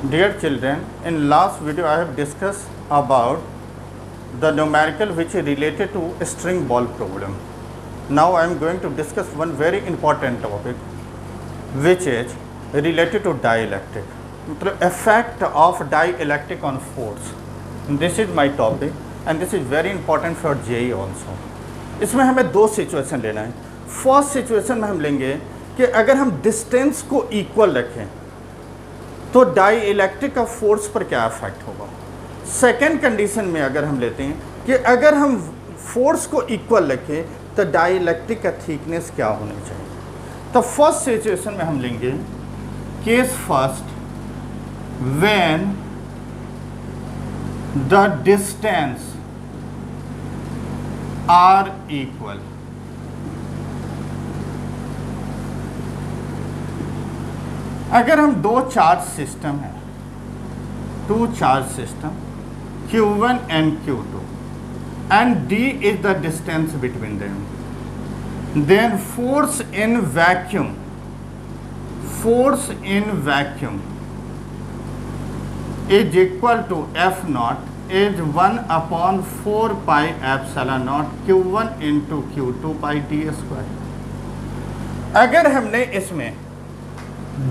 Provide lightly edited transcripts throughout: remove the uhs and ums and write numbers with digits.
Dear children, in last video I have discussed about the numerical which is related to string ball problem. Now I am going to discuss one very important topic which is related to dielectric. मतलब effect of dielectric on force. This is my topic and this is very important for JEE also. इसमें हमें दो situation लेना है. First situation में हम लेंगे कि अगर हम डिस्टेंस को इक्वल रखें तो डाई इलेक्ट्रिक का फोर्स पर क्या इफेक्ट होगा. सेकेंड कंडीशन में अगर हम लेते हैं कि अगर हम फोर्स को इक्वल रखें तो डाई इलेक्ट्रिक का थिकनेस क्या होना चाहिए. तो फर्स्ट सिचुएशन में हम लेंगे case first when the distance are equal. अगर हम दो चार्ज सिस्टम है, two charge system Q1 and Q2 and D is the distance between them, then force in vacuum is equal to F naught is 1 upon 4 pi epsilon naught Q1 into Q2 pi D square. अगर हमने इसमें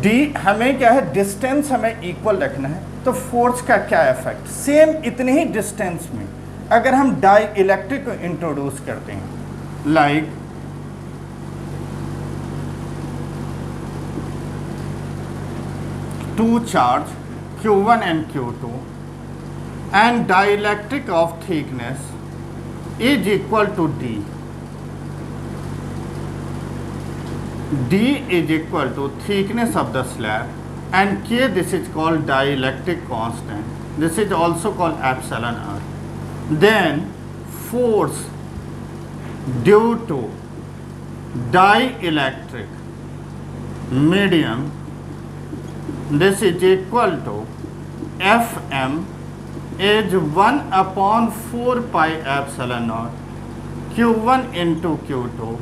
D हमें क्या है, distance हमें equal रखना है, तो फोर्स का क्या इफेक्ट. सेम इतने ही डिस्टेंस में अगर हम डाई इलेक्ट्रिक को इंट्रोड्यूस करते हैं like two charge Q1 and Q2 and dielectric of thickness is equal to D. D is equal to thickness of the slab and K, this is called dielectric constant. This is also called epsilon R. Then force due to dielectric medium, this is equal to Fm is 1 upon 4 pi epsilon naught Q1 into Q2.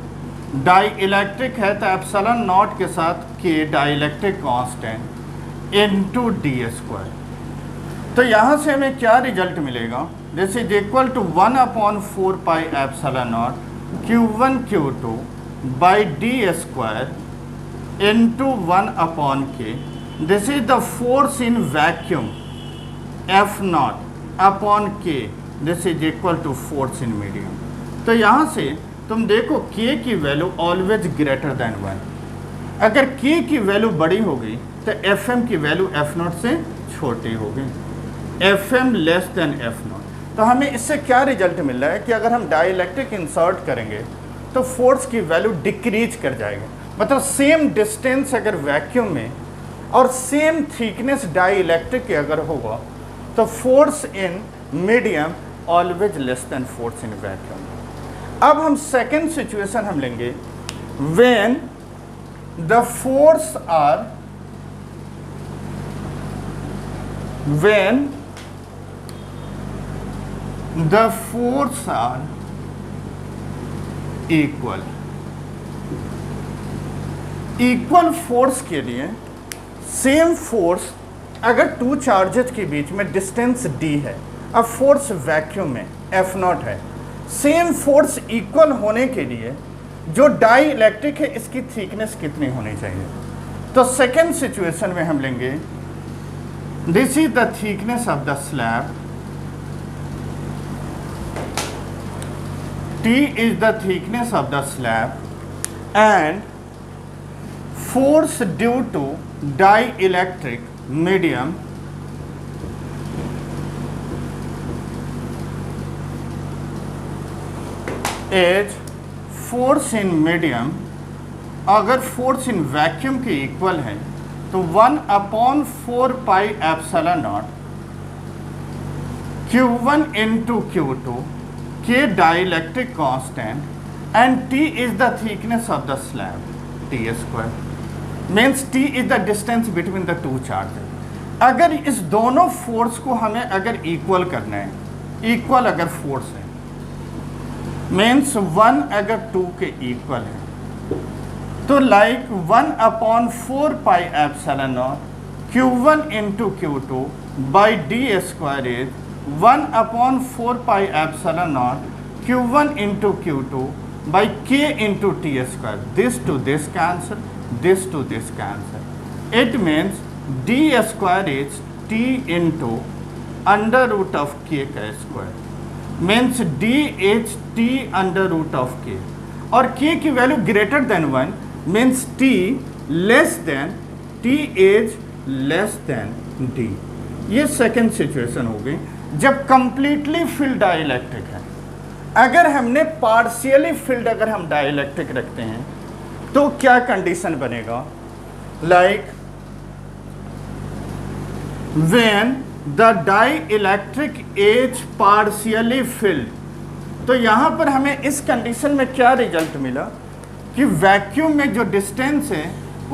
Dielectric है तो epsilon naught K साथ के dielectric constant into D square. तो यहाँ से हमें क्या result मिलेगा. This is equal to 1 upon 4 pi epsilon not Q1 Q2 by D square into 1 upon K. This is the force in vacuum F naught upon K. This is equal to force in medium. तो यहाँ से तुम देखो K की value always greater than 1. अगर K की value बड़ी होगी तो Fm की वैल्यू F नॉट से छोटी होगी. Fm less than F not. तो हमें इससे क्या रिजल्ट मिल रहा है कि अगर हम डाइलेक्ट्रिक इंसर्ट करेंगे तो फोर्स की वैल्यू डिक्रीज कर जाएगी. मतलब सेम डिस्टेंस अगर वैक्यूम में और सेम थिकनेस डाइलेक्ट्रिक के अगर होगा तो force in medium always less than force in vacuum. अब हम सेकेंड सिचुएशन हम लेंगे when the force are equal. Equal force के लिए सेम फोर्स अगर टू चार्जेस के बीच में डिस्टेंस d है, अब फोर्स वैक्यूम में F नॉट है, सेम फोर्स इक्वल होने के लिए जो डाई इलेक्ट्रिक है इसकी थिकनेस कितनी होनी चाहिए. तो सेकेंड सिचुएशन में हम लेंगे this is the thickness of the slab, T is the thickness of the slab and force due to dielectric medium as force in medium. अगर फोर्स इन वैक्यूम के इक्वल है तो 1 upon 4 pi epsilon not Q1 into Q2 के dielectric constant and T is the thickness of the slab T square. Means T is the distance between the two charges. अगर इस दोनों force को हमें अगर इक्वल करना है, इक्वल अगर फोर्स है मीन्स 1 अगर 2 के इक्वल है तो like 1 upon 4 pi epsilon not Q1 into Q2 by d square is 1 upon 4 pi epsilon naught Q1 into Q2 by k into t square. This to this cancel, this to this cancel. It means d square is t into under root of k का square. Means d is t under root of k. और k की value greater than 1 means t less than t is less than d. ये second situation हो गई जब completely field dielectric है. अगर हमने पार्शियली फील्ड अगर हम डाइलेक्ट्रिक रखते हैं तो क्या कंडीशन बनेगा? Like when the dielectric is partially field. तो यहां पर हमें इस कंडीशन में क्या रिजल्ट मिला कि वैक्यूम में जो डिस्टेंस है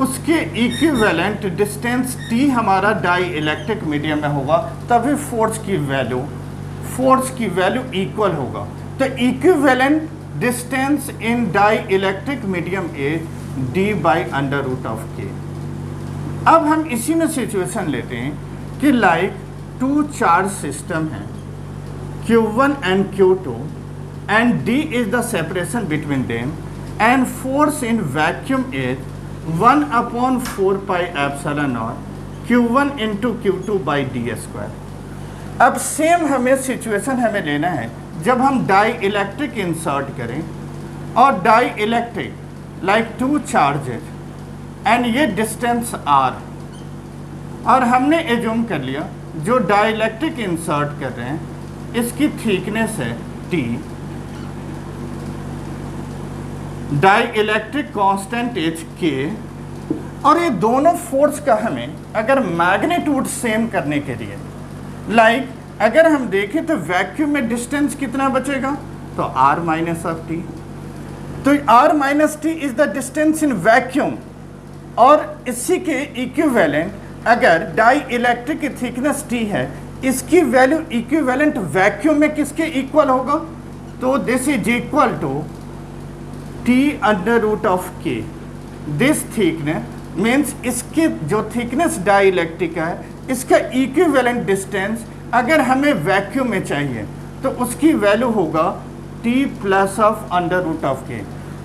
उसके इक्विवेलेंट डिस्टेंस t हमारा डाई इलेक्ट्रिक मीडियम में होगा, तभी फोर्स की वैल्यू इक्वल होगा. तो equivalent distance in dielectric medium is d by under root of k. अब हम इसी में सिचुएशन लेते हैं कि लाइक टू चार्ज सिस्टम है Q1 and Q2 and d is the separation between them and force in vacuum is 1 upon 4 pi epsilon naught Q1 into Q2 by d square. अब same हमें situation हमें लेना है जब हम die electric insert करें और dielectric like two charges and ये डिस्टेंस r, और हमने एज्यूम कर लिया जो डाई इलेक्ट्रिक इंसर्ट कर रहे हैं इसकी थिकनेस है t, dielectric constant is k, और ये दोनों फोर्स का हमें अगर मैग्नीट्यूड सेम करने के लिए लाइक अगर हम देखें तो वैक्यूम में डिस्टेंस कितना बचेगा तो r माइनस ऑफ टी. तो r minus T is the distance in vacuum, और इसी के इक्विवेलेंट अगर डाई इलेक्ट्रिक की थिकनेस t है इसकी वैल्यू इक्विवेलेंट वैक्यूम में किसके इक्वल होगा? तो this is equal to t under root of k. This thickness means इसकी जो थिकनेस डाई इलेक्ट्रिक है इसका इक्विवेलेंट डिस्टेंस अगर हमें वैक्यूम में चाहिए तो उसकी वैल्यू होगा t plus of under root of k.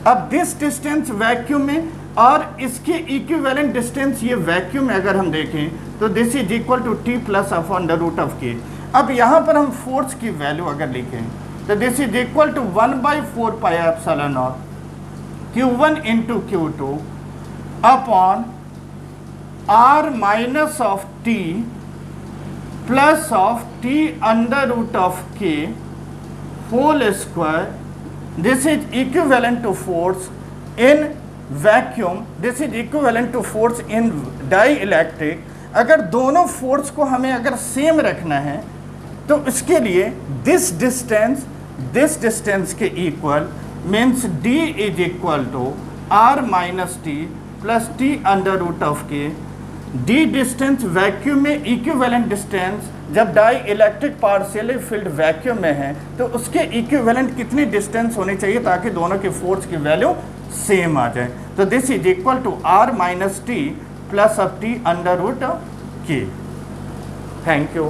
अब दिस डिस्टेंस वैक्यूम में और इसके इक्विवेलेंट डिस्टेंस ये वैक्यूम में अगर हम देखें तो this is equal to t plus of under root of k. अब यहाँ पर हम फोर्स की वैल्यू अगर लिखें तो this is equal to 1/4 pi epsilon not Q1 into Q2 upon r minus of t plus of t under root of k whole square. This is equivalent to force in vacuum. This is equivalent to force in dielectric. अगर दोनों force को हमें अगर same रखना है तो इसके लिए दिस डिस्टेंस के equal means d is equal to r minus t plus t under root of k. d distance vacuum में इक्विवेलेंट डिस्टेंस जब dielectric partially filled vacuum में है तो उसके इक्विवेलेंट कितनी डिस्टेंस होनी चाहिए ताकि दोनों के फोर्स की वैल्यू सेम आ जाए? तो this is equal to r minus T plus of t under root of k. Thank you.